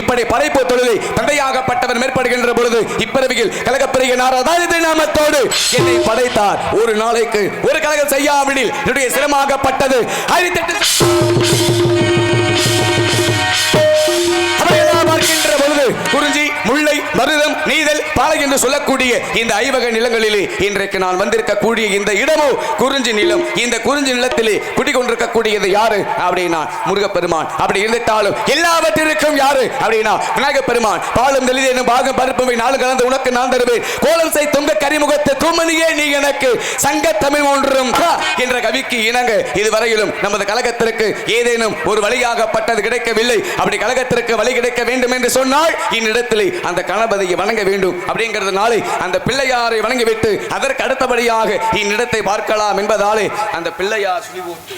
இப்படி படைப்பு தொழிலை தந்தையாகப்பட்டவர் மேற்படுகின்ற பொழுது இப்பிறவியில் கலகப்பிரிய நாரதாரி நாமத்தோடு என்னை படைத்தார். ஒரு நாளைக்கு ஒரு கலகம் செய்யாவிடில் என்னுடைய சிரமாகப்பட்டது குறிஞ்சி, முல்லை, மருதம், நீதல், பாலை என்று சொல்லக்கூடிய இந்த ஐவகை நிலங்களிலே இன்றைக்கு நான் வந்திருக்கக்கூடிய இந்த இடமோ குறிஞ்சி நிலம். இந்த குறிஞ்சி நிலத்திலே குடிகொண்டிருக்கக்கூடியது யாரு அப்படின்னா முருகப்பெருமான். அப்படி இருந்துட்டாலும் எல்லாவற்றிற்கும் யாரு அப்படின்னா விநாயகப் பெருமான். பாலும் தெளிதேனும் பாகம் பருப்பவை நாலு கலந்து உனக்கு நான் தருவேன், கோலம் செய் தொங்க கரிமுகத்தை தூமணியே நீ எனக்கு, சங்க தமிழ் ஒன்றும் என்ற கவிக்கு இணங்க இதுவரையிலும் நமது கழகத்திற்கு ஏதேனும் ஒரு வழியாகப்பட்டது கிடைக்கவில்லை. அப்படி கழகத்திற்கு வழி கிடைக்க வேண்டும் என்று சொன்னால் இந்நிடத்திலே அந்த கணபதியை வணங்க வேண்டும். அப்படிங்கிறதுனாலே அந்த பிள்ளையாரை வணங்கிவிட்டு அதற்கு அடுத்தபடியாக இந்நிடத்தை பார்க்கலாம் என்பதாலே அந்த பிள்ளையார் சுழிபோட்டு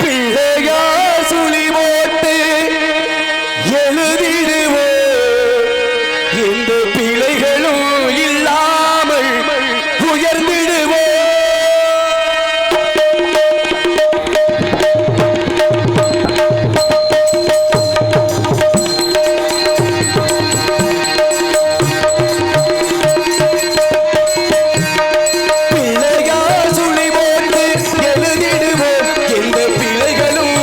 பிள்ளையார் சுழிபோட்டு எழுதிடுவோ எந்த பிள்ளைகளும் இல்லாமல் உயர்ந்திடுவோ. பிள்ளையார் சுழிபோட்டு எழுதிடுவோ எந்த பிள்ளைகளும்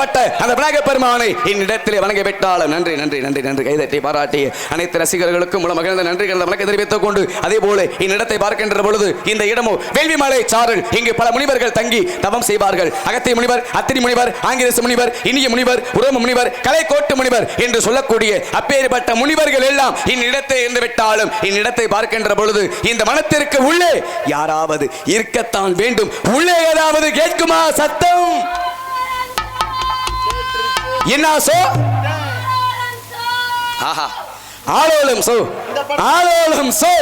அப்பேற்பட்ட அந்த விநாயகப் பெருமானை என்னிடத்திலே வணங்கி விட்டாலும் நன்றி நன்றி நன்றி நன்றி கைதட்டி பாராட்டிய அனைத்து ரசிகர்களுக்கும் மூலம் மகிழ்ந்த நன்றி கலந்த வணக்கம் தெரிவித்துக் கொண்டு அதே போல இந்நிலத்தை பார்க்கின்ற பொழுது இந்த இடமோ வேள்விமலை சாரல். இங்கு பல முனிவர்கள் தங்கி தவம் செய்வார்கள். அகத்திய முனிவர், அத்திரி முனிவர், ஆங்கிரச முனிவர், இனிய முனிவர், உரோம முனிவர், கலைக்கோட்டு முனிவர் என்று சொல்லக்கூடிய அப்பேற்பட்ட முனிவர்கள் எல்லாம் இந்நிலத்தை இருந்து விட்டாலும் இந்நிலத்தை பார்க்கின்ற பொழுது இந்த மனத்திற்கு உள்ளே யாராவது இருக்கத்தான் வேண்டும். உள்ளே ஏதாவது கேட்குமா சத்தம்? என்ன சோ? ஆஹா, ஆலோலம் சோ, ஆலோலம் சோ,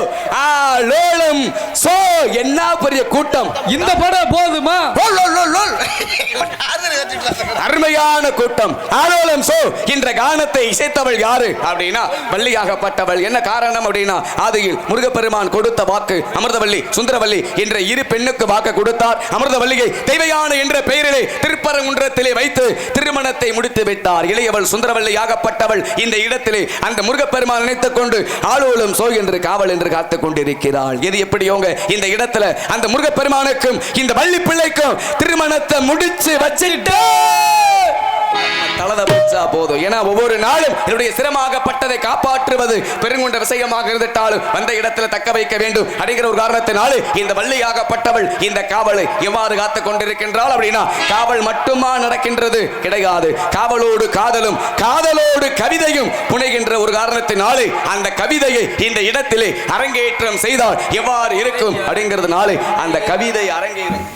ஆலோலம் சோ. என்ன பெரிய கூட்டம்! இந்த படம் போதுமா? அருமையான கூட்டம். ஆலோலம் சோ என்ற கானத்தை இசைத்தவள் யாரு அப்படின்னா வள்ளியாகப்பட்டவள். என்ன காரணம் அப்படின்னா ஆதியில் முருகப்பெருமான் கொடுத்த வாக்கு அமிர்தவள்ளி சுந்தரவள்ளி என்ற இரு பெண்ணுக்கு வாக்கு கொடுத்தார். அமிர்தவள்ளியை தெய்வயான என்ற பெயரிலே திருப்பரங்குன்றத்திலே வைத்து திருமணத்தை முடித்து விட்டார். இளையவள் சுந்தரவள்ளியாகப்பட்டவள் இந்த இடத்திலே அந்த முருகப்பெருமான் நினைத்துக் கொண்டு ஆலோலம் சோ என்று காவல் என்று காத்துக் கொண்டிருக்கிறாள். இது எப்படியோங்க இந்த இடத்துல அந்த முருகப்பெருமானுக்கும் இந்த வள்ளி பிள்ளைக்கும் திருமணத்தை முடிச்சு வச்சுட்டு தலத வச்சா போதும். ஏன்னா ஒவ்வொரு நாளும் என்னுடைய சிரமமாகப்பட்டதை காப்பாற்றுவது பெருங்கொண்ட விஷயமாக இருந்துட்டாலும் வந்த இடத்துல தக்க வைக்க வேண்டும் அப்படிங்கிற ஒரு காரணத்தினால இந்த வள்ளியாகப்பட்டவள் இந்த காவலை எவ்வாறு காத்துக் கொண்டிருக்கின்றாள் அப்படின்னா காவல் மட்டுமா நடக்கின்றது கிடையாது. காவலோடு காதலும் காதலோடு கவிதையும் புனைகின்ற ஒரு காரணத்தினாலே அந்த கவிதையை இந்த இடத்திலே அரங்கேற்றம் செய்தால் எவ்வாறு இருக்கும் அப்படிங்கிறதுனாலே அந்த கவிதை அரங்கேறும்.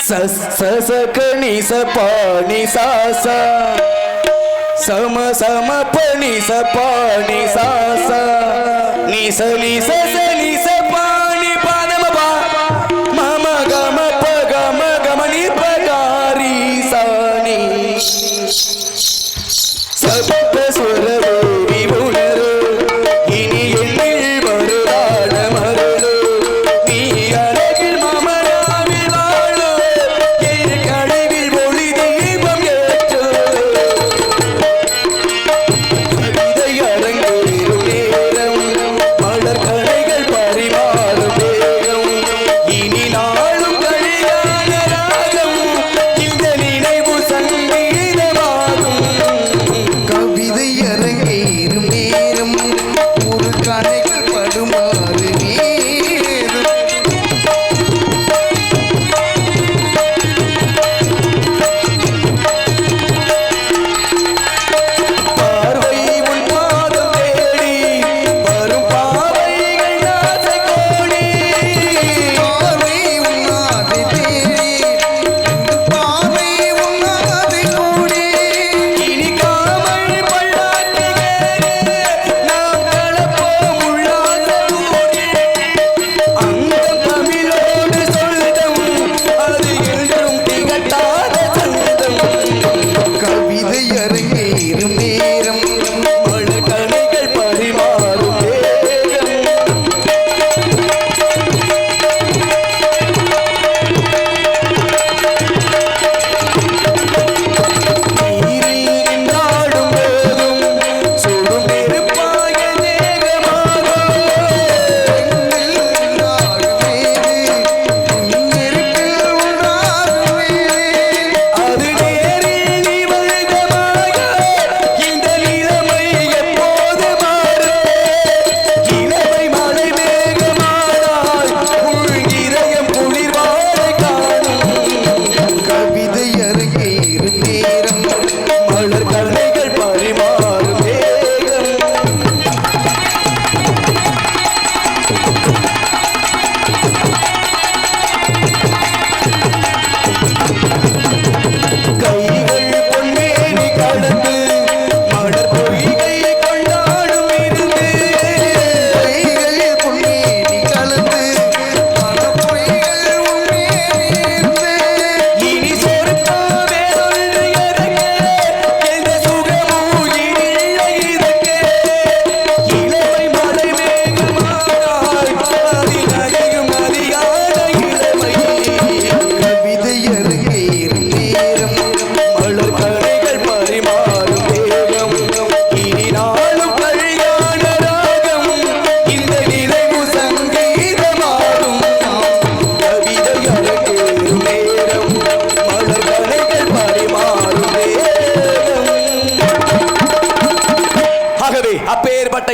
சசகணி சபாணி சாசா சம சம பணி சபாணி சாசா நிசலி சசலி சபாணி பாதமபா மம கம பகம கமனி பகாரி சாணி சப்த சுரவே விபுணரு இனி எண்ணில் வருடான மருளு நீ அழகில் மாமனாவில் வாழு என் கனவில் ஒளி தீபம் ஏற்று கவிதை அரங்கேறும் நேரம் மலர் கலை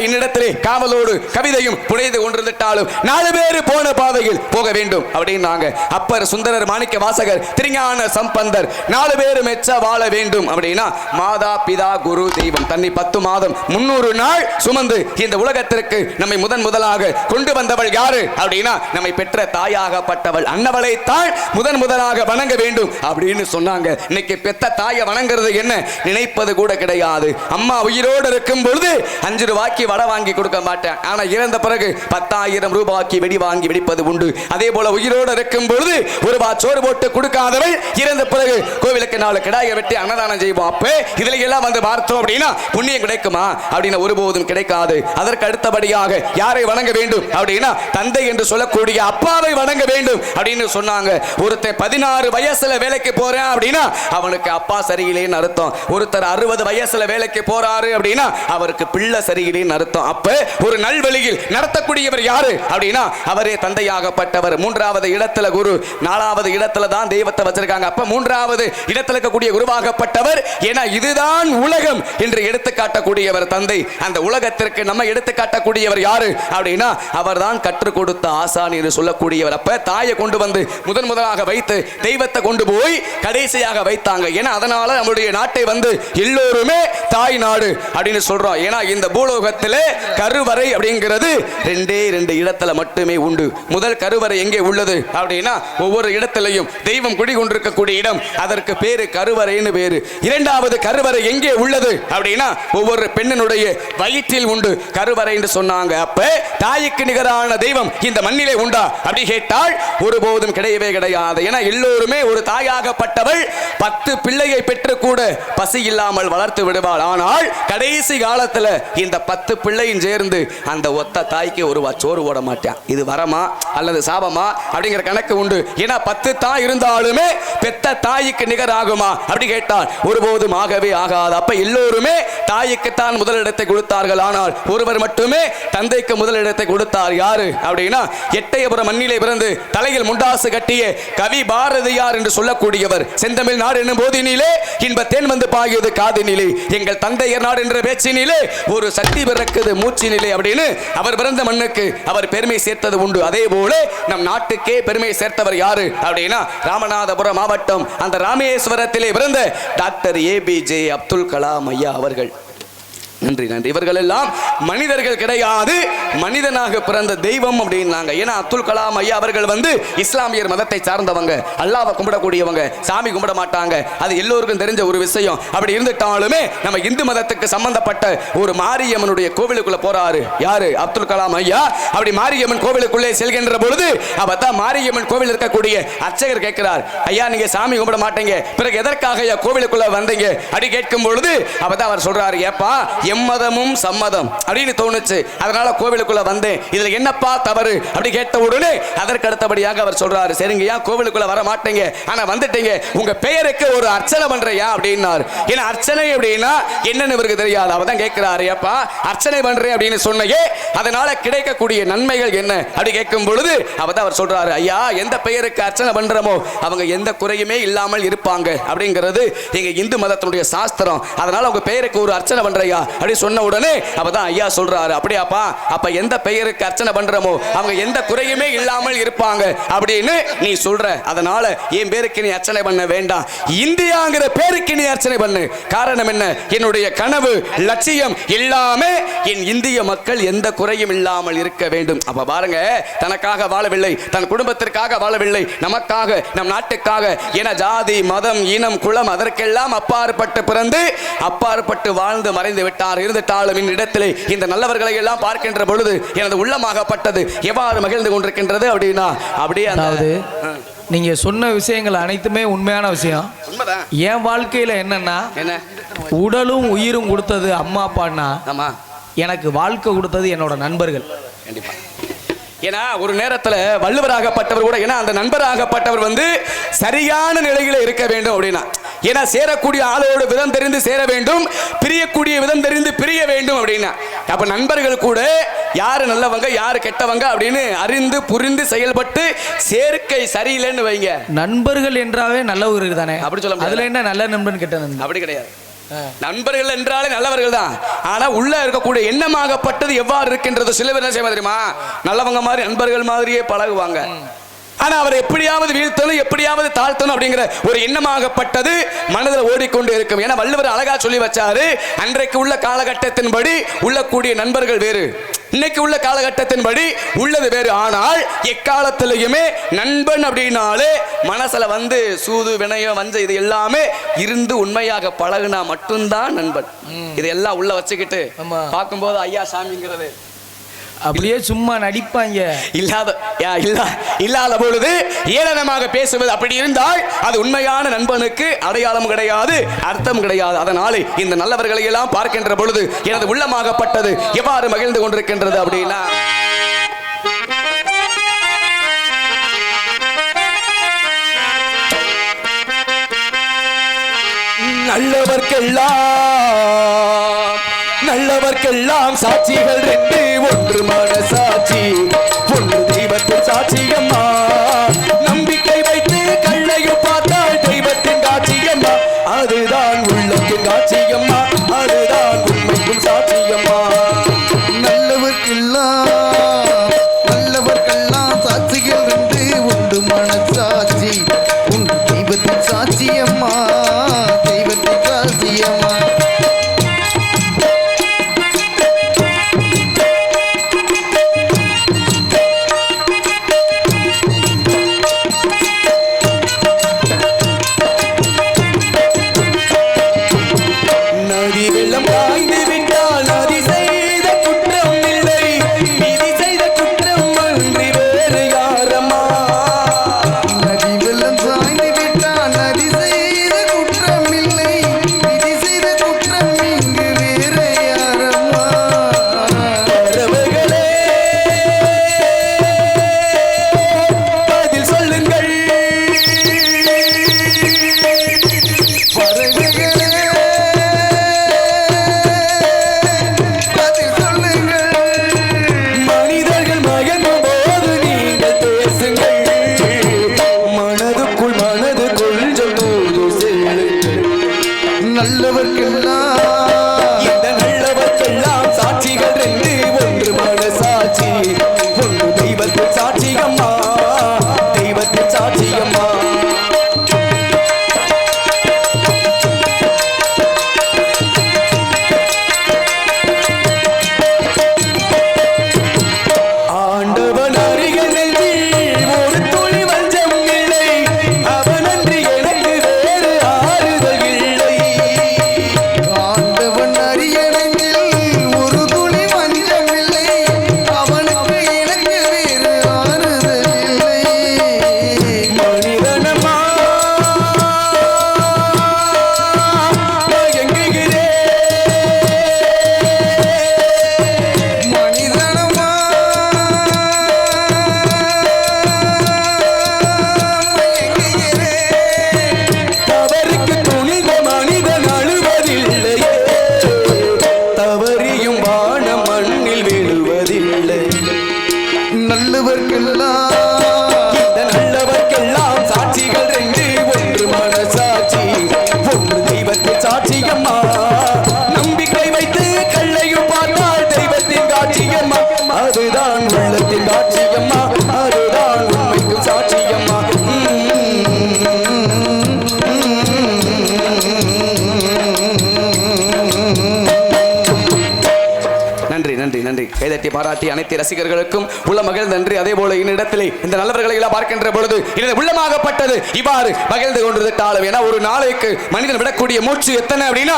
என்னிடத்திலே காவலோடு கவிதையும் புனைந்து கொண்டிருந்தாலும் 4 பேர் போன பாதையில் போக வேண்டும் அப்படின்னாங்க. அப்பர், சுந்தரர், மாணிக்க வாசகர், திருஞான சம்பந்தர் 4 பேரும் மெச்ச வாழ வேண்டும் அப்படின்னா மாதா பிதா குரு தெய்வம் தன்னை 10 மாதம் 300 நாள் சுமந்து இந்த உலகத்திற்கு நம்மை முதலாக கொண்டு வந்தவள் யாரு அப்படின்னா நம்மை பெற்ற தாயாகப்பட்டவள் அன்னவளை தான் முதலாக வணங்க வேண்டும் அப்படின்னு சொன்னாங்க. இன்னைக்கு பெத்த தாயை வணங்குறது என்ன நினைப்பது கூட கிடையாது. அம்மா உயிரோடு இருக்கும் பொழுது 5 ரூபாய்க்கு வடை வாங்கி கொடுக்க மாட்டேன், ஆனா இறந்த பிறகு 10,000 ரூபாய்க்கு வெடி வாங்கி வெடிப்பது உண்டு. அதே போல உயிரோடு இருக்கும் பொழுது ஒரு ரூபாய் சோறு போட்டு கொடுக்காதவள் இறந்த பிறகு கோவிலுக்கு 4 கிடாயை வெட்டி அன்னதானம் செய்வோம். அப்ப இதுல எல்லாம் வந்து பார்த்தோம் அப்படின்னா புண்ணியம் கிடைக்குமா அப்படின்னா ஒருபோதும் கிடைக்காது. அதற்கு அடுத்தபடியாக யாரை வணங்க வேண்டும் அப்படின்னா தந்தை என்று சொல்லக்கூடிய அப்பாவை வணங்க வேண்டும் அப்படின்னு சொன்னாங்க. ஒருத்தர் 16 வயசுல வேலைக்கு போறேன் அப்படின்னா அவனுக்கு அப்பா சரியில்லைன்னு அர்த்தம். ஒருத்தர் 60 வயசுல வேலைக்கு போறாரு அப்படின்னா அவருக்கு பிள்ளை சரியில்லைன்னு அர்த்தம். அப்ப ஒரு நல்வழியில் நடத்தக்கூடியவர் யாரு அப்படின்னா அவரே தந்தையாகப்பட்டவர். 3வது இடத்துல குரு, 4வது இடத்துல தான் தெய்வத்தை வச்சிருக்காங்க. அப்ப 3வது இடத்துல இருக்கக்கூடிய குருவாகப்பட்டவர். ஏன்னா இதுதான் உலகம் என்று எடுத்து காட்டக்கூடியவர் தந்தை. அந்த உலகத்திற்கு நம்ம எடுத்து காட்டக்கூடியவர் யாரு அப்படின்னா அவர் தான் கற்றுக் கொடுத்த ஆசான் என்று சொல்லக்கூடியவர். அப்ப தாயை கொண்டு வந்து முதலாக வைத்து தெய்வத்தை கொண்டு போய் கடைசியாக வைத்தாங்க. ஏன்னா அதனால நம்முடைய நாட்டை வந்து எல்லோருமே தாய் நாடு அப்படின்னு சொல்றோம். ஏன்னா இந்த பூலோகத்திலே கருவறை அப்படிங்கிறது 2 இடத்துல மட்டுமே உண்டு. முதல் கருவறை எங்கே உள்ளது அப்படின்னா ஒவ்வொரு இடத்திலையும் தெய்வம் குடிகொண்டிருக்கக்கூடிய இடம், அதற்கு பேரு கருவறைன்னு பேரு. 2வது கருவறை எங்கே உள்ளது அப்படின்னா ஒவ்வொரு பெண்ணினுடைய வயிற்றில் உண்டு கருவறை என்று சொன்னாங்க. அப்ப தாய்க்கு நிகரான தெய்வம் இந்த மண்ணிலே உண்டா அப்படி கேட்டால் ஒருபோதும் கிடையவே கிடையாது. ஏன்னா எல்லோருமே ஒரு தாயாகப்பட்டவள் 10 பிள்ளையை பெற்று கூட பசி இல்லாமல் வளர்த்து விடுவாள். ஆனால் கடைசி காலத்துல இந்த 10 பிள்ளையும் சேர்ந்து அந்த ஒத்த தாய்க்கு ஒரு சோறு போட மாட்டான். இது வரமா அல்லது சாபமா அப்படிங்கிற கணக்கு உண்டு. ஏன்னா 10 தாய் இருந்தாலுமே பெத்த தாய்க்கு நிகர் ஆகுமா அப்படி கேட்டால் ஒருபோதும் ஆகவே ஆகாது. அப்ப எல்லோருமே தாய்க்குத்தான் முதலிடத்தை கொடுத்தார்கள். ஆனால் ஒருவர் மட்டுமே தந்தைக்கு முதலிடத்தை கொடுத்தார். யாரு அப்படின்னா எட்டயபுரம் மண்ணிலே பிறந்து தலையில் முண்டாசு கட்டிய கவி பாரதியார் என்று சொல்லக்கூடியவர். செந்தமிழ் நாடு என்னும் போதினிலே இன்ப தேன் வந்து பாகியது காதினிலே, எங்கள் தந்தையர் நாடு என்ற பேச்சினிலே ஒரு சக்தி பிறக்குது மூச்சினிலே அப்படின்னு அவர் பிறந்த மண்ணுக்கு அவர் பெருமை சேர்த்தது உண்டு. அதே போல நம் நாட்டுக்கே பெருமை சேர்த்தவர் யாரு அப்படின்னா ராமநாதபுரம் மாவட்டம் அந்த ராமேஸ்வரத்திலே பிறந்த டாக்டர் APJ அப்துல் கலாம் ஐயா அவர்கள். நன்றி நன்றி. இவர்கள் எல்லாம் மனிதர்கள் கிடையாது, மனிதனாக பிறந்த தெய்வம் அப்படின்னாங்க. ஏன்னா அப்துல் கலாம் ஐயா அவர்கள் வந்து இஸ்லாமியர் மதத்தை சார்ந்தவங்க, அல்லாஹ்வை கும்பிடக்கூடியவங்க, சாமி கும்பிட மாட்டாங்க. அது எல்லோருக்கும் தெரிஞ்ச ஒரு விஷயம். அப்படி இருந்துட்டாலுமே நம்ம இந்து மதத்துக்கு சம்பந்தப்பட்ட ஒரு மாரியம்மனுடைய கோவிலுக்குள்ள போறாரு யாரு அப்துல் கலாம் ஐயா. அப்படி மாரியம்மன் கோவிலுக்குள்ளே செல்கின்ற பொழுது அப்பதான் மாரியம்மன் கோவில் இருக்கக்கூடிய அர்ச்சகர் கேட்கிறார், ஐயா நீங்க சாமி கும்பிட மாட்டீங்க, பிறகு எதற்காக ஐயா கோவிலுக்குள்ள வந்தீங்க அப்படி கேட்கும் பொழுது அப்பதான் அவர் சொல்றாரு, ஏப்பா எம்மதமும் சம்மதம் அப்படின்னு தோணுச்சு, அதனால கோவிலுக்குள்ள வந்தேன், இதுல என்னப்பா தவறு அப்படி கேட்ட உடனே அதற்கு அடுத்தபடியாக அவர் சொல்றாரு, சரிங்கய்யா கோவிலுக்குள்ள வர மாட்டீங்க, ஆனா வந்துட்டீங்க, உங்க பெயருக்கு ஒரு அர்ச்சனை பண்றியா அப்படின்னாரு. ஏன்னா அர்ச்சனை அப்படின்னா என்னன்னு இவருக்கு தெரியாது. அவதான் கேட்கிறாரு, ஏப்பா அர்ச்சனை பண்றேன் அப்படின்னு சொன்னே, அதனால கிடைக்கக்கூடிய நன்மைகள் என்ன அப்படி கேட்கும் பொழுது அவதான் அவர் சொல்றாரு, ஐயா எந்த பெயருக்கு அர்ச்சனை பண்றோமோ அவங்க எந்த குறையுமே இல்லாமல் இருப்பாங்க அப்படிங்கிறது எங்க இந்து மதத்தினுடைய சாஸ்திரம், அதனால உங்க பெயருக்கு ஒரு அர்ச்சனை பண்றியா அப்படி சொன்ன உடனே அப்பதான் ஐயா சொல்றாரு, அப்படியாப்பா அப்ப எந்த பெயருக்கு அர்ச்சனை பண்றோமோ அவங்க எந்த குறையுமே இல்லாமல் இருப்பாங்க அப்படின்னு நீ சொல்ற, அதனால என் பேருக்கு நீ அர்ச்சனை பண்ண வேண்டாம், இந்தியாங்கிற பேருக்கு நீ அர்ச்சனை பண்ணு. காரணம் என்ன, என்னுடைய கனவு லட்சியம் எல்லாமே என் இந்திய மக்கள் எந்த குறையும் இல்லாமல் இருக்க வேண்டும். அப்ப பாருங்க, தனக்காக வாழவில்லை, தன் குடும்பத்திற்காக வாழவில்லை, நமக்காக நம் நாட்டுக்காக என ஜாதி மதம் இனம் குலம் அதற்கெல்லாம் அப்பாற்பட்டு பிறந்து அப்பாற்பட்டு வாழ்ந்து மறைந்து விட்டார். இருந்துட்டாலும் இடத்திலே இந்த நல்லவர்களை எல்லாம் பார்க்கின்ற பொழுது எனது உள்ளமாகப்பட்டது எவ்வாறு மகிழ்ந்து கொண்டிருக்கின்றது அப்படின்னா அப்படியே அதாவது நீங்க சொன்ன விஷயங்கள் அனைத்துமே உண்மையான விஷயம். என் வாழ்க்கையில என்னன்னா உடலும் உயிரும் கொடுத்தது அம்மா அப்பான்னா எனக்கு வாழ்க்கை கொடுத்தது என்னோட நண்பர்கள். கண்டிப்பா. ஏன்னா ஒரு நேரத்தில் வள்ளுவராகப்பட்டவர் கூட ஏன்னா அந்த நண்பராகப்பட்டவர் வந்து சரியான நிலையில இருக்க வேண்டும் அப்படின்னா, ஏன்னா சேரக்கூடிய ஆளோடு விதம் தெரிந்து சேர வேண்டும், பிரியக்கூடிய விதம் தெரிந்து பிரிய வேண்டும் அப்படின்னா, அப்ப நண்பர்கள் கூட யாரு நல்லவங்க யாரு கெட்டவங்க அப்படின்னு அறிந்து புரிந்து செயல்பட்டு சேர்க்கை சரியில்லைன்னு வைங்க. நண்பர்கள் என்றாவே நல்லவர்கள் தானே, அப்படி சொல்ல அதுல என்ன நல்ல நண்பன் கெட்ட நண்பன் அப்படி கிடையாது. நண்பர்கள் என்றாலே நல்லவர்கள் தான். ஆனா உள்ள இருக்கக்கூடிய எண்ணமாகப்பட்டது எவ்வாறு இருக்கின்றது? சில பேர் என்ன செய்ய தெரியுமா, நல்லவங்க மாதிரி நண்பர்கள் மாதிரியே பழகுவாங்க. ஆனா அவர் எப்படியாவது வீழ்த்தணும், எப்படியாவது தாழ்த்தணும் அப்படிங்கிற ஒரு எண்ணமாகப்பட்டது மனதில் ஓடிக்கொண்டு இருக்கும். ஏன்னா வள்ளுவர் அழகா சொல்லி வச்சாரு, அன்றைக்கு உள்ள காலகட்டத்தின்படி உள்ளக்கூடிய நண்பர்கள் வேறு, இன்னைக்கு உள்ள காலகட்டத்தின்படி உள்ளது வேறு. ஆனால் எக்காலத்திலையுமே நண்பன் அப்படின்னாலே மனசுல சூது வினயம் வஞ்ச இது எல்லாமே இருந்து உண்மையாக பழகுனா மட்டும்தான் நண்பன். இதெல்லாம் உள்ள வச்சுக்கிட்டு பார்க்கும்போது ஐயா சாமிங்கிறது அப்படியே சும்மா நடிப்பாங்க. இல்லாத பொழுது ஏளனமாக பேசுவது அப்படி இருந்தால் அது உண்மையான நண்பனுக்கு அடையாளம் கிடையாது, அர்த்தம் கிடையாது. அதனாலே இந்த நல்லவர்களை எல்லாம் பார்க்கின்ற பொழுது எனது உள்ளமாகப்பட்டது எவ்வாறு மகிழ்ந்து கொண்டிருக்கின்றது அப்படின்னா, நல்லவர்க்கெல்லாம் சாட்சிகள் ரெண்டு, ஒன்று மனசாட்சி, ஒன்று தெய்வத்தின் சாட்சியம்மா. நம்பிக்கை வைத்து கண்ணையும் பார்த்தால் தெய்வத்தின் காட்சியம்மா, அதுதான் உள்ளத்தின் காட்சியம்மா, அதுதான் உண்மைக்கும் சாட்சியம்மா. நல்லவர்க்கெல்லாம் சாட்சிகள் ரெண்டு, ஒன்று மனசாட்சி, ஒன்று தெய்வத்தின் சாட்சியம்மா, தெய்வத்தின் சாட்சியம்மா. நல்லவர்க்கெல்லாம் சாட்சிகள் ரெண்டு, ஒன்று மனசாட்சி, ஒன்று தெய்வத்தின் சாட்சியம்மா, தெய்வத்தின் சாட்சியம்மா. ஆண்டவன் அருகில் நெஞ்சில் ஒரு துளி வஞ்சம் இல்லை, அவனன்றி எனக்கு வேறு ஆறுதல் இல்லை. ஆண்டவன் அரியணையில் ஒரு துளி வஞ்சம் இல்லை, அவனுக்கு எனக்கு வேறு ஆறுதல் இல்லை. மனிதனம்மா மயங்குகிறேன், மனிதனமா தவறுக்கு துணிந்த மனிதன் அழுவதில்லையே, தவறியும் வானம் மண்ணில் விழுவதில்லை. நல்லவர்க்கெல்லாம் இந்த நல்லவர்க்கெல்லாம் சாட்சிகள் ரெண்டு, ஒன்று மனசாட்சி, ஒன்று தெய்வத்தின் சாட்சியம்மா. நம்பிக்கை வைத்து கண்ணையும் பார்த்தால் தெய்வத்தின் காட்சியம்மா, அதுதான் உள்ளத்தின் காட்சியம்மா, அதுதான் உண்மைக்கும் சாட்சியம்மா. நன்றி நன்றி நன்றி. கைதட்டி பாராட்டி அனைத்து ரசிகர்களுக்கும் உள்ள மகிழ்ந்த நன்றி. அதே போல இன்னிடத்திலே இந்த நல்லவர்களை எல்லாம் பார்க்கின்ற பொழுது எனது உள்ளமாகப்பட்டது இவ்வாறு மகிழ்ந்து கொண்டிருந்தாலும், ஏன்னா ஒரு நாளைக்கு மனிதன் விடக்கூடிய மூச்சு எத்தனை அப்படின்னா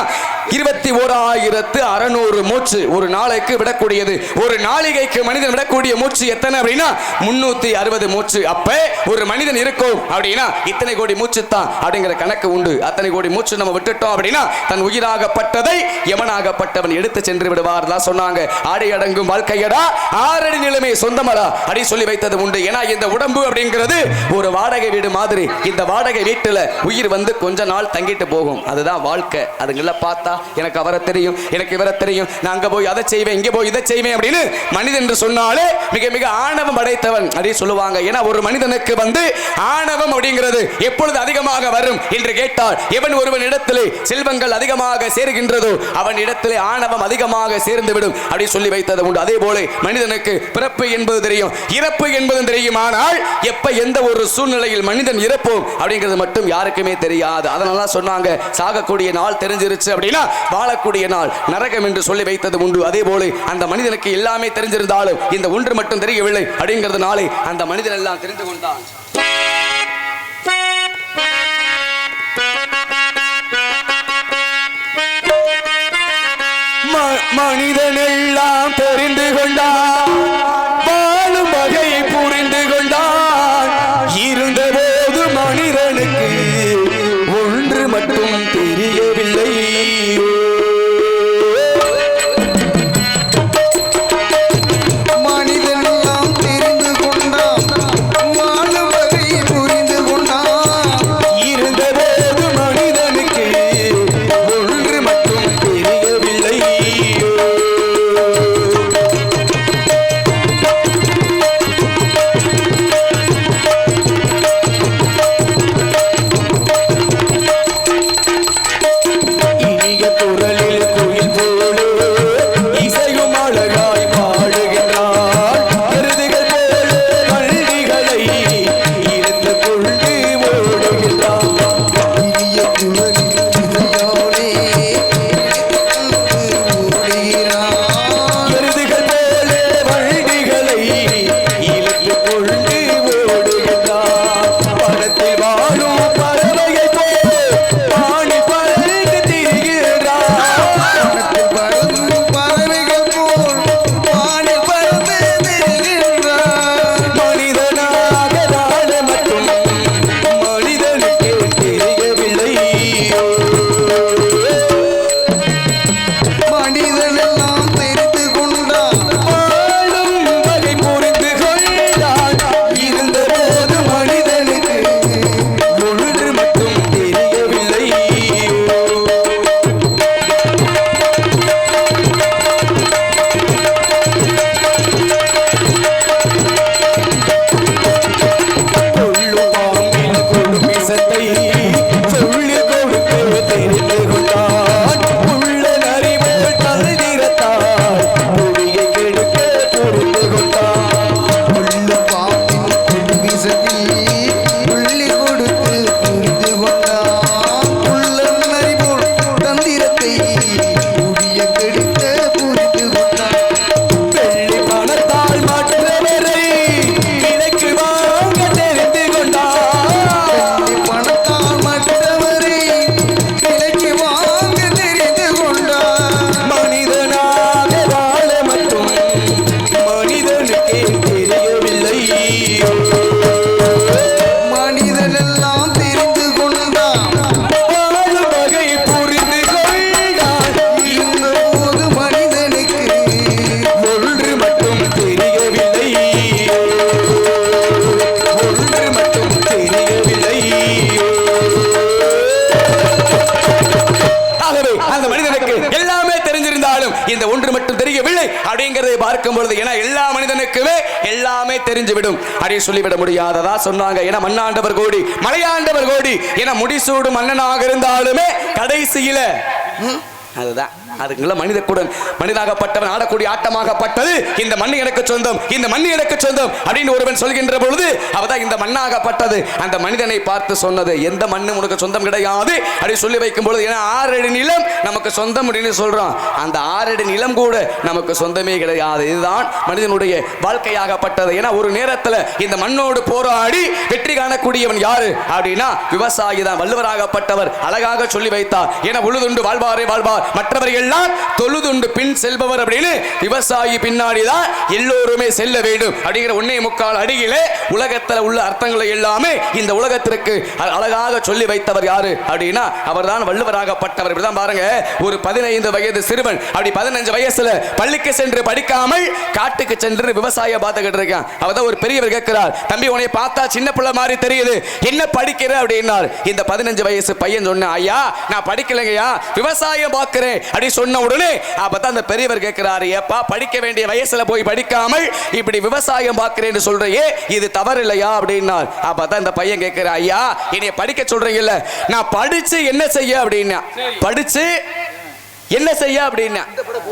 21,600 மூச்சு ஒரு நாளைக்கு விடக்கூடியது. ஒரு நாளிகைக்கு மனிதன் விடக்கூடிய மூச்சு எத்தனை அப்படின்னா 360 மூச்சு. அப்ப ஒரு மனிதன் இருக்கும் அப்படின்னா இத்தனை கோடி மூச்சு தான் அப்படிங்கிற கணக்கு உண்டு. அத்தனை கோடி மூச்சு நம்ம விட்டுட்டோம் அப்படின்னா தன் உயிராகப்பட்டதை யமனாகப்பட்டவன் எடுத்து சென்று விடுவார் தான் சொன்னாங்க. ஆடை அடங்கும் வாழ்க்கையடா, 6 அடி நிலமே சொந்தமடா அப்படி சொல்லி வைத்தது உண்டு. ஏன்னா இந்த உடம்பு அப்படிங்கிறது ஒரு வாடகை வீடு மாதிரி. இந்த வாடகை வீட்டுல உயிர் வந்து கொஞ்ச நாள் தங்கிட்டு போகும். அதுதான் வாழ்க்கை. அதுங்கள பார்த்தா எனக்கு அவரை தெரியும், எனக்கு இவரை தெரியும், நான் அங்க போய் அதை செய்வேன், இங்க போய் இதை செய்வேன் அப்படின்னு மனிதன் என்று சொன்னாலே மிக மிக ஆணவம் அடைத்தவன் அப்படின்னு சொல்லுவாங்க. ஏன்னா ஒரு மனிதனுக்கு வந்து ஆணவம் அப்படிங்கிறது எப்பொழுது அதிகமாக வரும் என்று கேட்டால், எவன் ஒருவன் இடத்திலே செல்வங்கள் அதிகமாக சேர்கின்றதோ அவன் இடத்திலே ஆணவம் அதிகமாக சேர்ந்து விடும் அப்படி சொல்லி வைத்தது உண்டு. அதே போல மனிதனுக்கு பிறப்பு என்பது தெரியும், இறப்பு என்பதும் தெரியும். ஆனால் எப்ப எந்த ஒரு சூழ்நிலையில் மனிதன் இறப்போம் அப்படிங்கிறது மட்டும் யாருக்குமே தெரியாது. அதனால சொன்னாங்க, சாகக்கூடிய நாள் தெரிஞ்சிருச்சு அப்படின்னா வாழக்கூடிய நாள் நரகம் என்று சொல்லி வைத்தது உண்டு. அதே போல அந்த மனிதனுக்கு எல்லாமே தெரிஞ்சிருந்தாலும் இந்த ஒன்று மட்டும் தெரியவில்லை அப்படிங்கிறதுனாலே அந்த மனிதன் எல்லாம் தெரிந்து கொண்டான். மனிதன் எல்லாம் தெரிந்து கொண்டான், வாழும் வகையை புரிந்து கொண்டான். இருந்தபோது மனிதனுக்கு ஒன்று மட்டும் தெரியவில்லை. மனிதன் எல்லாம் தெரிந்து கொண்டான், வாழும் வகையை புரிந்து கொண்டான். இருந்தபோது மனிதனுக்கு ஒன்று மட்டும் தெரியவில்லை. இனிய குரலில் குயில் போடு இசையும் அழகாய் பாடுகின்றான். எருதுகள் போல வண்டிகளை இழுத்து கொண்டு ஓடுகின்றான். இனிய குரலில் இசையோடே ஓடுகிறான். எருதுகள் போல வண்டிகளை இழுத்து கொண்டு ஓடுகின்றான். படத்தில் வாழும் பறவையை போல் பாணி பறந்து திரிகிறான். வானத்தில் பறக்கும் பறவைகள் போல் வானில் பறந்து திரிகின்றான். மனிதனாக வாழ மட்டும் மனிதனுக்கே தெரியவில்லை. மனிதன் எல்லாம் தெரிந்து கொண்டான், வாழும் வகை புரிந்து கொண்டான். இருந்தபோது மனிதனுக்கு ஒன்று மட்டும் தெரியவில்லை. கொள்ளு பாம்பின் கொடுமிசத்தை சொல்லிக் கொடுத்து தெரிந்து கொண்டான். உள்ள நரிமேல் தருதிரத்தால் புவியை கெடுக்க புரிந்து கொண்டான். உள்ள பாம்பின் குடிசத்தில் புள்ளி கொடுத்து புரிந்து கொண்டான். உள்ள நரி போல் தந்திரத்தை புவிய கெடுக்க புரிந்து கொண்டான். வெள்ளி பணத்தால் மற்றவரை விலைக்கு வாங்க தெரிந்து கொண்டான். வெள்ளி பணத்தால் மற்றவரை விலைக்கு வாங்க தெரிந்து கொண்டான். மனிதனாக வாழ மட்டும் மனிதனுக்கே தெரியவில்லை. மனிதன் எல்லாம் தெரிந்து கொண்டான், வாழும் வகை புரிந்து கொண்டான். இருந்தபோது மனிதனுக்கு ஒன்று மட்டும் தெரியவில்லை. ஒன்று மட்டும் தெரியவில்லை. ஆகவே அந்த மனிதனுக்கு எல்லாமே தெரிஞ்சிருந்தாலும் இந்த ஒன்று மட்டும் தெரியவில்லை அப்படிங்கிறதை பார்க்கும் பொழுது, ஏன்னா எல்லா மனிதனுக்குமே எல்லாமே தெரிஞ்சுவிடும் அப்படி சொல்லிவிட முடியாததா சொன்னாங்க. ஏன்னா மண்ணாண்டவர் கோடி மலையாண்டவர் கோடி என முடிசூடும் மன்னனாக இருந்தாலுமே கடைசியில அதுதான் அதுக்குள்ள மனிதாகப்பட்டவன் ஆடக்கூடிய ஆட்டமாகப்பட்டது இந்த மண் எனக்கு சொந்தம், இந்த மண் எனக்கு சொந்தம் அப்படின்னு ஒருவன் சொல்கின்ற பொழுது அவதான் இந்த மண்ணாகப்பட்டது அந்த மனிதனை பார்த்து சொன்னது, எந்த மண்ணும் உனக்கு சொந்தம் கிடையாது அப்படி சொல்லி வைக்கும் பொழுது, ஏன்னா 6 அடி நிலம் நமக்கு சொந்தம் அப்படின்னு சொல்றான். அந்த 6 அடி நிலம் கூட நமக்கு சொந்தமே கிடையாது. இதுதான் மனிதனுடைய வாழ்க்கையாகப்பட்டது. ஏன்னா ஒரு நேரத்தில் இந்த மண்ணோடு போராடி வெற்றி காணக்கூடியவன் யாரு அப்படின்னா விவசாயி தான். வள்ளுவராகப்பட்டவர் அழகாக சொல்லி வைத்தார். ஏன்னா உழுதுண்டு வாழ்வாரே வாழ்வார், மற்றவர்கள் எல்லாம் தொழுதுண்டு பின் செல்பவர் அப்படின்னு விவசாயி பின்னாடிதான் எல்லோருமே செல்ல வேண்டும் அப்படிங்கிற 1.25 அடியிலே உலகத்துல உள்ள அர்த்தங்களை எல்லாமே இந்த உலகத்திற்கு அழகாக சொல்லி வைத்தவர் யாரு அப்படின்னா அவர்தான் வள்ளுவராகப்பட்டவர். இப்படிதான் பாருங்க, ஒரு 15 வயது சிறுவன் அப்படி 15 வயசுல பள்ளிக்கு சென்று படிக்காமல் காட்டுக்கு சென்று விவசாயம் பார்த்துக்கிட்டு இருக்கான். அவதான் ஒரு பெரியவர் கேட்கிறார், தம்பி உன்னை பார்த்தா சின்ன பிள்ளை மாதிரி தெரியுது, என்ன படிக்கிற அப்படின்னார். இந்த 15 வயசு பையன் சொன்ன, ஐயா நான் படிக்கலைங்கய்யா விவசாயம் பார்க்கிறேன் அப்படி சொன்ன உடனே அப்பதான் அந்த பெரியவர் கேட்கிறாரு, ஏப்பா படிக்க வேண்டிய வயசுல போய் படிக்காமல் இப்படி விவசாயம் பார்க்கிறேன்னு சொல்றையே இது தவறு இல்லையா அப்படின்னார். அப்பதான் இந்த பையன் கேட்கிற, ஐயா என்னைய படிக்க சொல்றீங்கல்ல, நான் படிச்சு என்ன செய்ய அப்படின்னா, படிச்சு என்ன செய்ய அப்படின்னா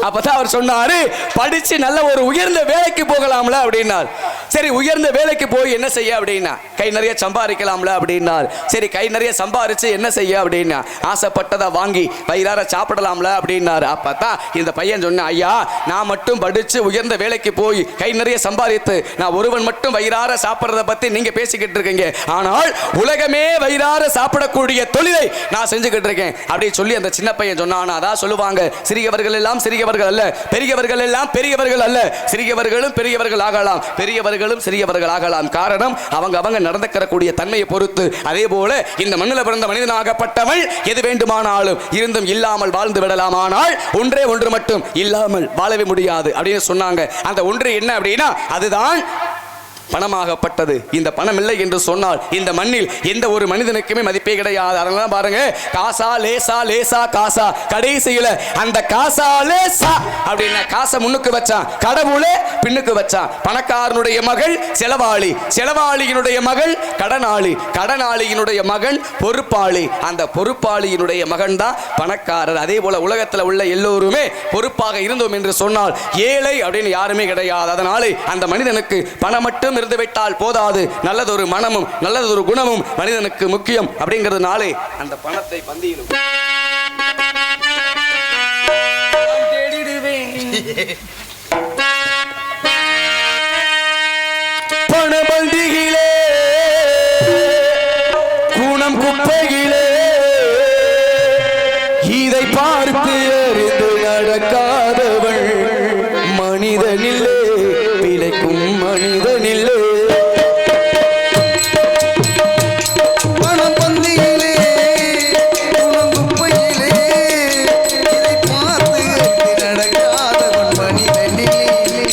அப்பதான் அவர் சொன்னாரு, படிச்சு நல்ல ஒரு உயர்ந்த வேலைக்கு போகலாம்ல அப்படின்னார். சரி உயர்ந்த வேலைக்கு போய் என்ன செய்ய அப்படின்னா கை நிறைய சம்பாதிக்கலாம்ல அப்படின்னார். சரி கை நிறைய சம்பாதிச்சு என்ன செய்ய அப்படின்னா ஆசைப்பட்டதை வாங்கி வயிறார சாப்பிடலாம்ல அப்படின்னார். அப்பதான் இந்த பையன் சொன்ன, ஐயா நான் மட்டும் படிச்சு உயர்ந்த வேலைக்கு போய் கை நிறைய சம்பாதித்து நான் ஒருவன் மட்டும் வயிறார சாப்பிட்றத பத்தி நீங்க பேசிக்கிட்டு இருக்கீங்க, ஆனால் உலகமே வயிறார சாப்பிடக்கூடிய தொழிலை நான் செஞ்சுக்கிட்டு இருக்கேன் அப்படி சொல்லி அந்த சின்ன பையன் சொன்னான். அதான் சொல்லுவாங்க, சிறியவர்கள் எல்லாம் சிறியவர்கள் அல்ல, பெரியவர்கள் எல்லாம் பெரியவர்கள் அல்ல, சிறியவர்களும் பெரியவர்கள் ஆகலாம், பெரியவர்களும் சிறியவர்கள் ஆகலாம். காரணம் அவங்க நடந்துக்கக்கூடிய தன்மையை பொறுத்து. அதே போல இந்த மண்ணில் பிறந்த மனிதனாகப்பட்டவள் எது வேண்டுமானாலும் இருந்தும் இல்லாமல் வாழ்ந்து விடலாம், ஆனால் ஒன்றே ஒன்று மட்டும் இல்லாமல் வாழவே முடியாது அப்படின்னு சொன்னாங்க. அந்த ஒன்று என்ன அப்படின்னா அதுதான் பணமாகப்பட்டது. இந்த பணம் இல்லை என்று சொன்னால் இந்த மண்ணில் எந்த ஒரு மனிதனுக்குமே மதிப்பே கிடையாது. அதனால பாருங்க, காசா லேசா லேசா காசா, கடைசியில அந்த காசா லேசா அப்படின்னா காசை முன்னுக்கு வச்சான், கடவுளே பின்னுக்கு வச்சான். பணக்காரனுடைய மகள் செலவாளி, செலவாளியினுடைய மகள் கடனாளி, கடனாளியினுடைய மகன் பொறுப்பாளி, அந்த பொறுப்பாளியினுடைய மகன் தான் பணக்காரர். அதே போல உலகத்தில் உள்ள எல்லோருமே பொறுப்பாக இருந்தோம் என்று சொன்னால் ஏழை அப்படின்னு யாருமே கிடையாது. அதனாலே அந்த மனிதனுக்கு பணம் மட்டும் இருந்துவிட்டால் போதாது, நல்லதொரு மனமும் நல்லதொரு குணமும் மனிதனுக்கு முக்கியம். அப்படிங்கிறதுனாலே அந்த பணத்தை பந்தியிலும் பணபந்தியிலே குணம் குப்பையிலே இதை பார்த்து அறிந்து நடக்காதவள் மனிதனில்லை, பிழைக்கும் மனிதனில்லை. பணப்பந்தியிலே குணங்குப்பையிலே இதை பார்த்து நடக்காதவன் மனிதனிலே,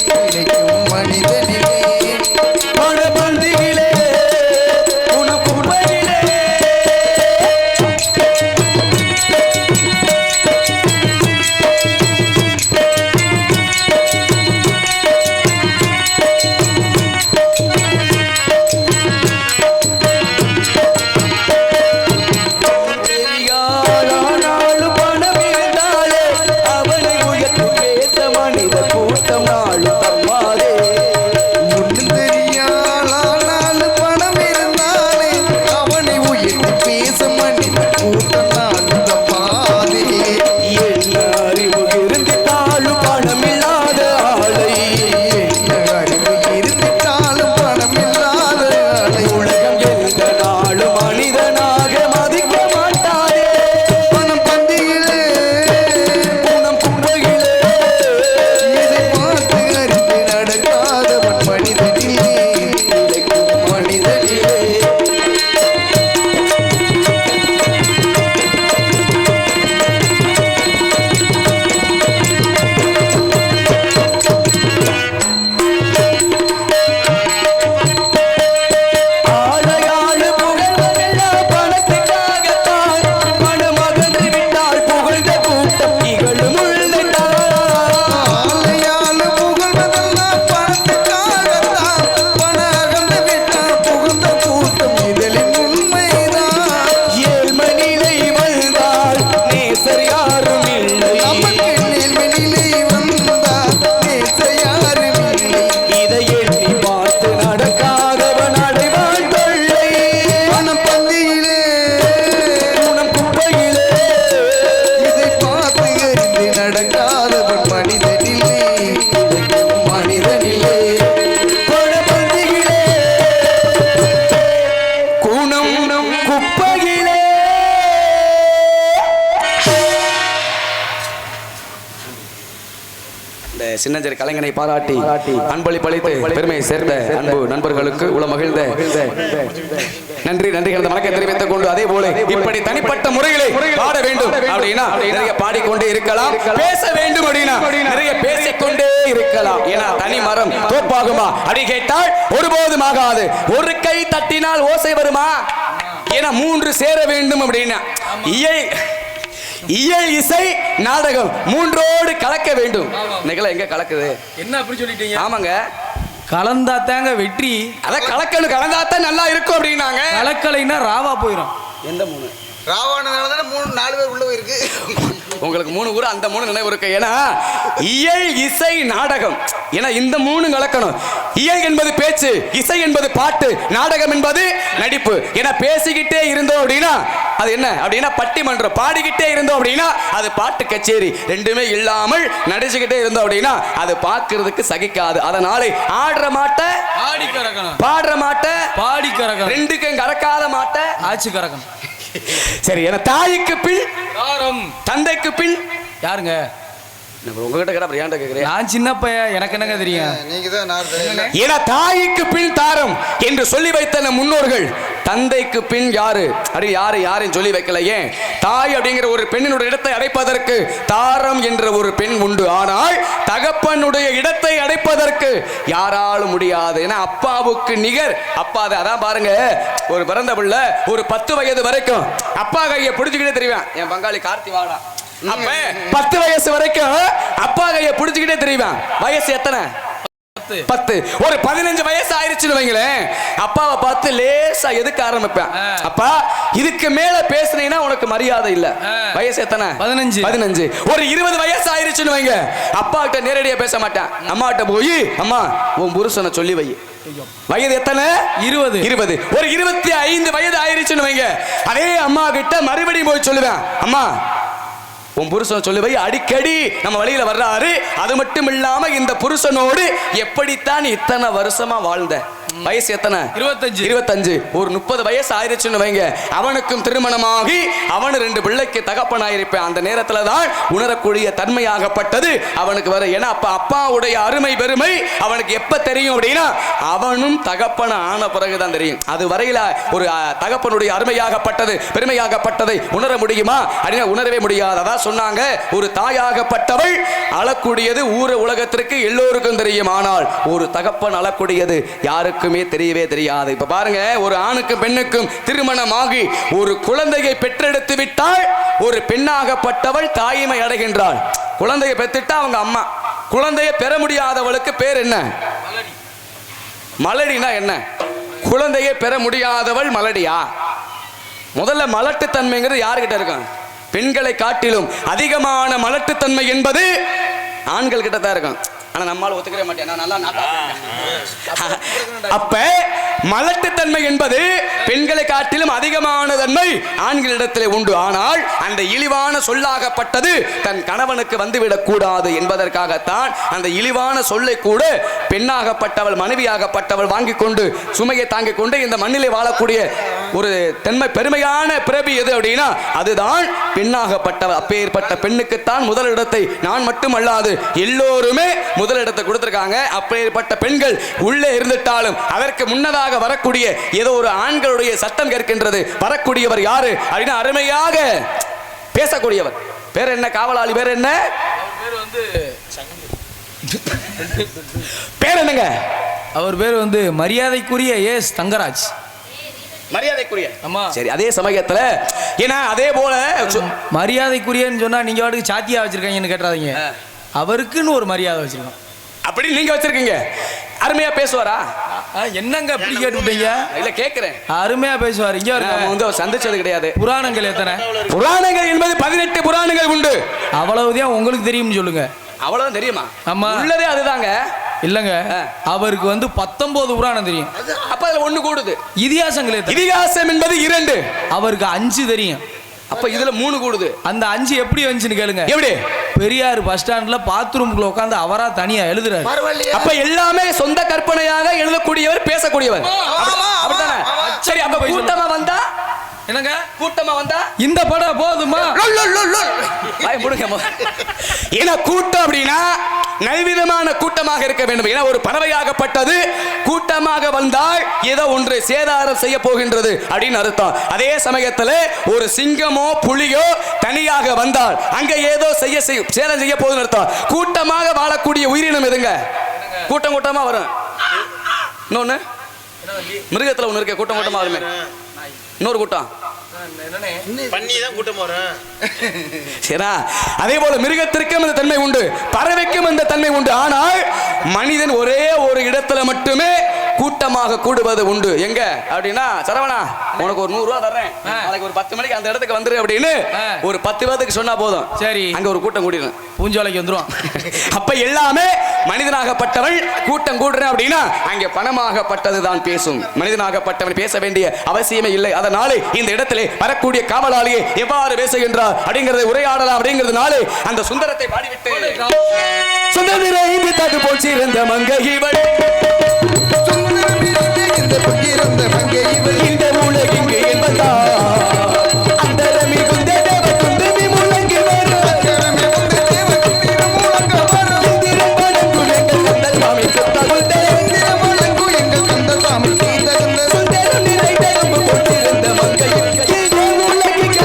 பிழைக்கும் மனிதனிலே. பணபந்தியிலே குணம் குப்பையிலே சின்னஞ்சிறு கலைஞனை பாராட்டி அன்பளிப்பளித்து பெருமையை சேர்ந்த அன்பு நண்பர்களுக்கு உள மகிழ்ந்த நன்றி நன்றிகள் வணக்கம் தெரிவித்துக் கொண்டு அதே போல இப்படி தனிப்பட்ட முறையிலே பாட வேண்டும் அப்படின்னா நிறைய பாடிக்கொண்டே இருக்கலாம், பேச வேண்டும் அப்படின்னா நிறைய பேசிக்கொண்டே இருக்கலாம். ஏன்னா தனி மரம் தோப்பாகுமா அப்படி கேட்டால் ஒருபோதும் ஆகாது. ஒரு கை தட்டினால் ஓசை வருமா? ஏன்னா மூன்று சேர வேண்டும் அப்படின்னா இயல் இசை நாடகம் மூன்றோடு கலக்க வேண்டும். நிகழ எங்க கலக்குது? என்ன அப்படி சொல்லிட்டீங்க? ஆமாங்க, கலந்தா தாங்க வெற்றி. அத கலக்கணும், கலந்தாத்தான் நல்லா இருக்கும் அப்படின்னாங்க. கலக்கலைன்னா ராவா போயிடும். எந்த மூணு? ராவானதால தானே 3-4 பேர் உள்ள போயிருக்கு. உங்களுக்கு 3 ஊர் அந்த 3 நினைவு இருக்கு. ஏன்னா இயல் இசை நாடகம், ஏன்னா இந்த 3 கலக்கணும். இயல் என்பது பேச்சு, இசை என்பது பாட்டு, நாடகம் என்பது நடிப்பு. ஏன்னா பேசிக்கிட்டே இருந்தோம் அப்படின்னா அது என்ன அப்படின்னா பட்டிமன்றம், பாடிக்கிட்டே இருந்தோம் அப்படின்னா அது பாட்டு கச்சேரி. ரெண்டுமே இல்லாமல் நடிச்சுக்கிட்டே இருந்தோம் அப்படின்னா அது பார்க்கிறதுக்கு சகிக்காது. அதனால ஆடுற மாட்ட ஆடி கறக்கணும், பாடுற மாட்ட பாடி கறக்கணும், ரெண்டுக்கும் கறக்காத மாட்ட ஆச்சு கறக்கணும். சரி, ஏன்னா தாய்க்கு பின் தாரம், தந்தைக்கு பின் யாருங்க? உங்ககிட்ட கேட்டா ஏன்டா கேக்குறேன்? நான் சின்ன பையன், எனக்கு என்னங்க தெரியும்? நீங்க தான் ஏன்னா தாய்க்கு பின் தாரம் என்று சொல்லி வைத்த முன்னோர்கள் தந்தைக்கு பின் யாரு அப்படி யாரையும் சொல்லி வைக்கல. ஏன்? தாய் அப்படிங்கிற ஒரு பெண்ணினுடைய இடத்தை அடைப்பதற்கு தாரம் என்ற ஒரு பெண் உண்டு. ஆனால் தகப்பனுடைய இடத்தை அடைப்பதற்கு யாராலும் முடியாது. ஏன்னா அப்பாவுக்கு நிகர் அப்பா. அதான் பாருங்க, ஒரு பிறந்த பிள்ளை ஒரு 10 வயது வரைக்கும் அப்பா கையை பிடிச்சுக்கிட்டே தெரியும். என் பங்காளி கார்த்தி வாடா, அப்ப 10 வயசு வரைக்கும் அப்பா கையை பிடிச்சுக்கிட்டே தெரியும். வயசு எத்தனை? 10. ஒரு 15 வயசு ஆயிருச்சுன்னு வைங்களேன், அப்பாவை பார்த்து லேசா எதுக்க ஆரம்பிப்பேன். அப்பா இதுக்கு மேல பேசுனீங்கன்னா உனக்கு மரியாதை இல்ல. வயசு எத்தனை? 15. ஒரு 20 வயசு ஆயிருச்சுன்னு வைங்க, அப்பா கிட்ட நேரடியா பேச மாட்டேன். அம்மா கிட்ட போய் அம்மா உன் புருஷனை சொல்லி வை. வயது எத்தனை? 20. ஒரு 25 வயது ஆயிருச்சுன்னு வைங்க, அதே அம்மா கிட்ட மறுபடியும் போய் சொல்லுவேன், அம்மா உன் புருஷன் சொல்லுவை. அடிக்கடி நம்ம வழியில வர்றாரு. அது மட்டும் இல்லாம இந்த புருஷனோடு எப்படித்தான் இத்தனை வருஷமா வாழ்ந்த? வயசு எத்தனை? 25. ஒரு 30 வயசு ஆயிருச்சுன்னு வைங்க, அவனுக்கும் திருமணமாகி அவனு 2 பிள்ளைக்கு தகப்பனாயிருப்பேன். அந்த நேரத்துல தான் உணரக்கூடிய தன்மையாகப்பட்டது அவனுக்கு வர. ஏன்னா அப்ப அப்பாவுடைய அருமை பெருமை அவனுக்கு எப்ப தெரியும் அப்படின்னா அவனும் தகப்பன ஆன பிறகுதான் தெரியும். அது வரையில ஒரு தகப்பனுடைய அருமையாகப்பட்டது பெருமையாகப்பட்டதை உணர முடியுமா அப்படின்னா உணரவே முடியாது. அதான் சொன்னாங்க, ஒரு தாயாகப்பட்டவள் அழக்கூடியது ஊர உலகத்திற்கு எல்லோருக்கும் தெரியும். ஆனால் ஒரு தகப்பன் அழக்கூடியது யாருக்குமே தெரியவே தெரியாது. இப்ப பாருங்க, ஒரு ஆணுக்கும் பெண்ணுக்கும் திருமணமாகி ஒரு குழந்தையை பெற்றெடுத்து விட்டால் ஒரு பெண்ணாகப்பட்டவள் தாய்மை அடைகின்றாள். குழந்தையை பெற்றுட்டா அவங்க அம்மா. குழந்தையை பெற முடியாதவளுக்கு பேர் என்ன? மலடினா என்ன? குழந்தையை பெற முடியாதவள் மலடியா? முதல்ல மலட்டுத்தன்மைங்கிறது யாருக்கிட்ட இருக்கும்? பெண்களை காட்டிலும் அதிகமான மலட்டுத்தன்மை என்பது ஆண்கள் கிட்ட தான் இருக்கும். ஆனா நம்மால ஒத்துக்கவே மாட்டேன். அப்ப மலட்டுத்தன்மை என்பது பெண்களை காட்டிலும் அதிகமான தன்மை ஆண்களிடத்தில் உண்டு. ஆனால் அந்த இழிவான சொல்லாகப்பட்டது தன் கணவனுக்கு வந்துவிடக் கூடாது என்பதற்காகத்தான் அந்த இழிவான சொல்லை கூட பெண்ணாகப்பட்டவள் மனைவியாகப்பட்டவள் வாங்கிக் கொண்டு சுமையை தாங்கிக் கொண்டு இந்த மண்ணிலே வாழக்கூடிய ஒரு தன்மை பெருமையான பிறவி எது அப்படின்னா அதுதான் பெண்ணாகப்பட்டவள். அப்பேற்பட்ட பெண்ணுக்குத்தான் முதலிடத்தை நான் மட்டுமல்லாது எல்லோருமே முதலிடத்தை கொடுத்திருக்காங்க. அப்பேற்பட்ட பெண்கள் உள்ளே இருந்துட்டாலும் அதற்கு முன்னதாக வரக்கூடிய ஏதோ ஒரு ஆண்களுடைய சத்தம் கேட்கின்றது. வரக்கூடியவர் யாரு அப்படின்னா அருமையாக பேசக்கூடியவர். பேர் என்ன? காவலாளி பேர் என்ன? பேர் என்னங்க? அவர் பேர் மரியாதைக்குரிய எஸ் தங்கராஜ். மரியாதைக்குரிய. ஆமா சரி. அதே சமயத்துல ஏன்னா அதே போல மரியாதைக்குரியன்னு சொன்னா நீங்க வாட்டுக்கு சாத்தியா வச்சிருக்கீங்கன்னு கேட்டாதீங்க. அவருக்குன்னு ஒரு மரியாதை வச்சிருக்கோம். அப்படி நீங்க வச்சிருக்கீங்க. அருமையா பேசுவாரா? என்னங்க அப்படி கேட்டுட்டீங்க? இல்ல கேக்குறேன். அருமையா பேசுவார். இங்க சந்திச்சது கிடையாது. புராணங்கள் எத்தனை? புராணங்கள் என்பது 18 புராணங்கள் உண்டு. அவ்வளவுதான் உங்களுக்கு தெரியும்னு சொல்லுங்க. அவ்வளவு தெரியுமா? ஆமா உள்ளதே அதுதாங்க. இல்லங்க அவருக்கு 19 புராணம் தெரியும். அப்ப அதுல 1 கூடுது. இதிகாசங்கள் இதிகாசம் என்பது 2. அவருக்கு 5 தெரியும். அப்ப இதுல 3 கூடுது. அந்த 5 எப்படி வந்துச்சுன்னு கேளுங்க. எப்படி? பெரியார் பஸ் ஸ்டாண்ட்ல பாத்ரூம்குள்ள உட்கார்ந்து அவரா தனியா எழுதுறாரு. அப்ப எல்லாமே சொந்த கற்பனையாக எழுதக்கூடியவர், பேசக்கூடியவர். அப்படிதானே? சரி. அப்ப கூட்டமா வந்தா என்னங்க? கூட்டமா வந்தா இந்த படம் போதுமா? ஏன்னா கூட்டம் அப்படின்னா நல்விதமான கூட்டமாக இருக்க வேண்டும். என ஒரு பறவையாகப்பட்டது கூட்டமாக வந்தால் ஏதோ ஒன்று சேதாரம் செய்ய போகின்றது அப்படின்னு அர்த்தம். அதே சமயத்தில் ஒரு சிங்கமோ புலியோ தனியாக வந்தால் அங்க ஏதோ சேதம் செய்ய போகுதுன்னு அர்த்தம். கூட்டமாக வாழக்கூடிய உயிரினம் எதுங்க? கூட்டம் கூட்டமா வரும். இன்னொன்னு மிருகத்துல ஒண்ணு இருக்க கூட்டம் கூட்டமா வருமே, இன்னொரு கூட்டம் அதே போல மிருகத்திற்கும் அந்த தன்மை உண்டு, பறவைக்கும் அந்த தன்மை உண்டு. ஆனால் மனிதன் ஒரே ஒரு இடத்துல மட்டுமே கூட்டமாக கூடுவது உண்டு. எங்க அப்படின்னா, சரவணா உனக்கு ஒரு 100 ரூபா தர்றேன், நாளைக்கு ஒரு 10 மணிக்கு அந்த இடத்துக்கு வந்துரு அப்படின்னு ஒரு 10 பேருக்கு சொன்னா போதும், சரி அங்க ஒரு கூட்டம் கூடிடும், பூஞ்சோலைக்கு வந்துரும். அப்ப எல்லாமே மனிதனாகப்பட்டவன் கூட்டம் கூடுறேன் அப்படின்னா அங்கே பணமாகப்பட்டதுதான் பேசும். மனிதனாகப்பட்டவன் பேச வேண்டிய அவசியமே இல்லை. அதனால இந்த இடத்திலே வரக்கூடிய காவலாளியை எவ்வாறு பேசுகின்றார் அப்படிங்கறதை உரையாடலாம். அப்படிங்கிறதுனால அந்த சுந்தரத்தை பாடிவிட்டு சுந்தரத்தை தது போச்சிருந்த மங்கை இவள், இந்த உலகிங்கு என்பதா அந்தரமி குந்த தேவ குந்தமி முழங்கி வரும், இந்திரம் வழங்கு எங்கள் கந்த சுவாமி சொத்த இந்திரம் வழங்கு எங்கள் கந்த சுவாமி சுந்தரம் நிறைந்தரம்பு போட்டிருந்த மங்கை இந்த உலகிங்கு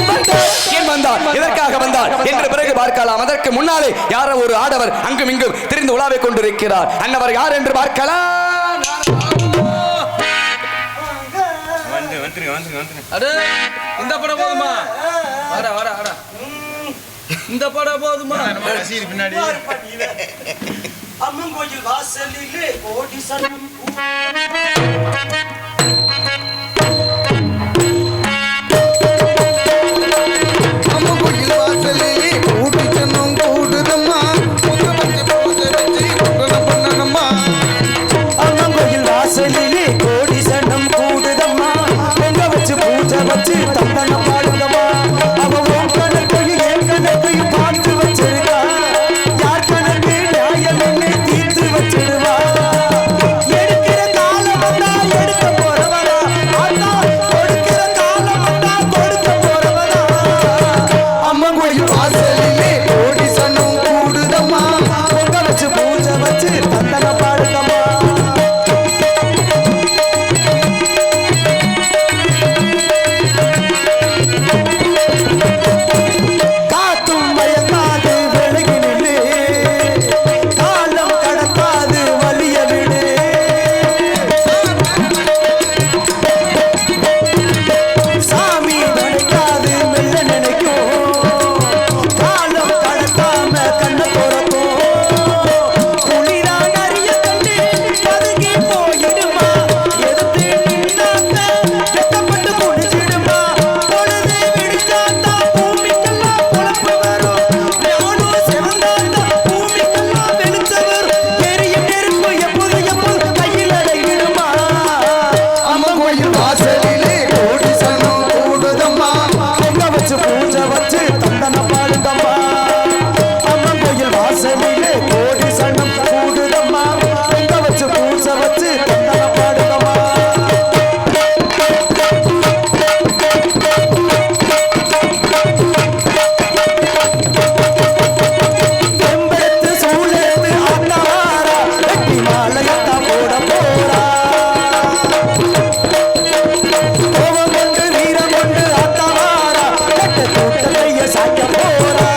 வந்தார். எதற்காக வந்தார் என்று பிறகு பார்க்கலாம். அதற்கு முன்னாலே யாரோ ஒரு ஆடவர் அங்கும் இங்கும் திரிந்து உலாவிக் கொண்டிருக்கிறார். அன்னவர் யார் என்று பார்க்கலாம். இந்த படம் போதுமா? இந்த படம் போதுமா? பின்னாடி அம்மன் கோயில் வாசலிலே கோடி சனம் அம்மன் கோயில் வாசலிலே கூட்டி சனம் கூடுதம்மா, பண்ணணுமா. அம்மன் கோயில் வாசலிலே கோடி சனம் கூடுதம்மா, பொங்க வச்சு பூஜை வச்சு தந்தன பாடுங்கம்மா. அவ உன் கணக்கையும் என் கணக்கையும் பார்த்து வச்சிருக்கா, யார் கணக்கு நியாயம் என்ன தீர்த்து வச்சிருவா. எடுக்கிற காலம் வந்தா எடுக்க போறவனா, ஆத்தா கொடுக்கிற காலம் வந்தா கொடுக்க போறவனா. அம்மன் கோயில் வாசலிலே கோடி சனம் கூடுதம்மா, பொங்க வச்சு பூஜை வச்சு தந்தன பாடுங்கம்மா. காத்தும் மயக்காது விலகி நில்லு, காலம் கடக்காது வலிய விடு. சாமி நினைக்காது மெல்ல நினைக்கும், காலம் கடக்காம கண்ணை திறக்கும். குளிரா நிறைய கண்டு பதுங்கி போயிடுமா, எதிர்த்து நின்னாக்க வெட்டப்பட்டு குடிச்சிடுமா. பொழுது விடிச்சாத்தா பூமிக்கெல்லாம் பொழப்பு வரும், ஞானம் சிவந்தாத்தா பூமிக்கெல்லாம் வெளிச்சம் வரும். பெரிய நெருப்பு எப்போது எப்போது கையில் அடையிடுமா. அம்மன் கோயில் வாசலிலே கோடி சனம் கூடுதம்மா, பொங்க வச்சு பூஜை வச்சு தந்தன பாடுங்கம்மா. அம்மன் கோயில் வாசலிலே கோடி சனம் கூடுதம்மா, பொங்க வச்சு பூஜை வச்சு தந்தன பாடுங்கம்மா. வெம்பெடுத்து சூழெடுத்து ஆட்டவாரா, வெட்டி மாலையத்தான் போட போறா. கோபம் கொண்டு வீரம் கொண்டு ஆட்டவாரா, கட்ட கூட்டத்தைய சாய்க்க போறா.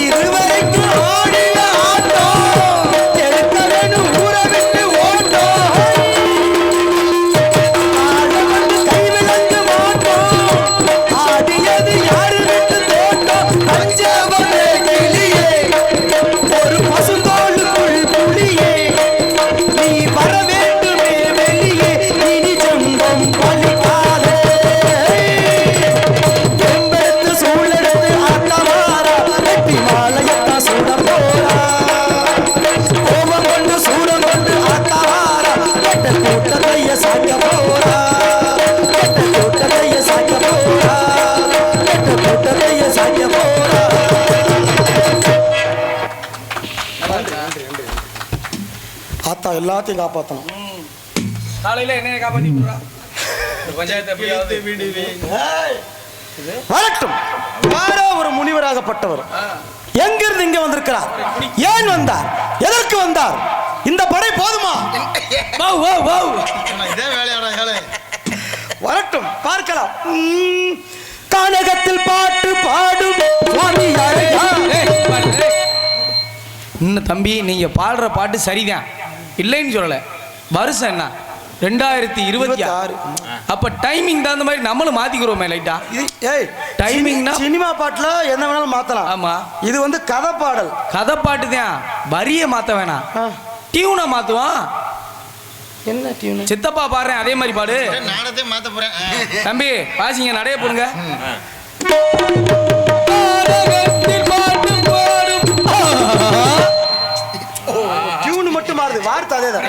இருவரைக்கும் ஆடின ஆட்டம், எடுக்க வேணும் ஊரை விட்டு ஓட்டம். ஆட வந்து கை விளங்க மாட்டோம், ஆடியது யாரு விட்டு தோட்டம். பஞ்சவனே கிளியே, ஒரு பசுந்தோளுக்குள் புலியே, நீ வர வேண்டுமே வெளியே, இனி ஜென்மம் பலிக்காதே. வெம்பெடுத்து சூழெடுத்து ஆட்டவாரா, வெட்டி மாலையத்தான் சூட போறா. கோபம் கொண்டு சூரம் கொண்டு ஆட்டவாரா, கெட்ட கூட்டத்தைய சாய்க்க போறா. கெட்ட கூட்டத்தைய சாய்க்க போறா, கெட்ட கூட்டத்தைய சாய்க்க போறா. ஆத்தா எல்லாத்தையும் காப்பாற்றணும். காலையில என்னைய காப்பாத்தி விடுறா. பஞ்சாயத்து எப்படியாவது வரட்டும். யாரோ ஒரு முனிவராகப்பட்டவர் எங்கிருந்து இங்க வந்திருக்கிறார்? ஏன் வந்தார்? எதற்கு வந்தார்? இந்த படை போதுமா? வரட்டும், பார்க்கலாம். கானகத்தில் பாட்டு பாடும் சுவாமி யாரையா? இன்னும் தம்பி நீங்க பாடுற பாட்டு சரிதான், இல்லைன்னு சொல்லல. வருஷம் என்ன 2026. அப்ப டைமிங் தகுந்த மாதிரி நம்மளும் மாத்திக்கிறோமே லைட்டா. ஏய், டைமிங்னா சினிமா பாட்டுல என்ன வேணாலும் மாத்தலாம். ஆமா, இது வந்து கதை பாடல். கதை பாட்டு தான், வரிய மாத்த வேணாம், டியூனை மாத்துவான். என்ன டியூன்? சித்தப்பா பாடுறேன் அதே மாதிரி பாடு. நானதே மாத்த போறேன். தம்பி வாசிங்க, நடைய போடுங்க. டியூன் மட்டும் மாறுது, வார்த்தை அதேதான்.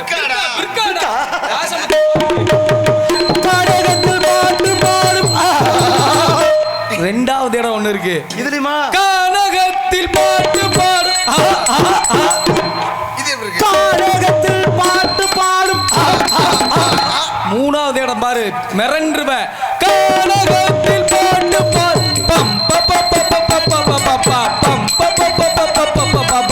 ரெண்டாவது இடம் ஒண்ணு இருக்கு இதுலயுமா? கானகத்தில் பாட்டு பாடு, கானகத்தில் பாட்டு பாடும். மூணாவது இடம் பாரு, மிரண்டுவ. கானகத்தில் பாட்டு பாடு, பம் ப ப ப ப ப ப ப ப பம் ப ப ப ப ப ப ப ப ப.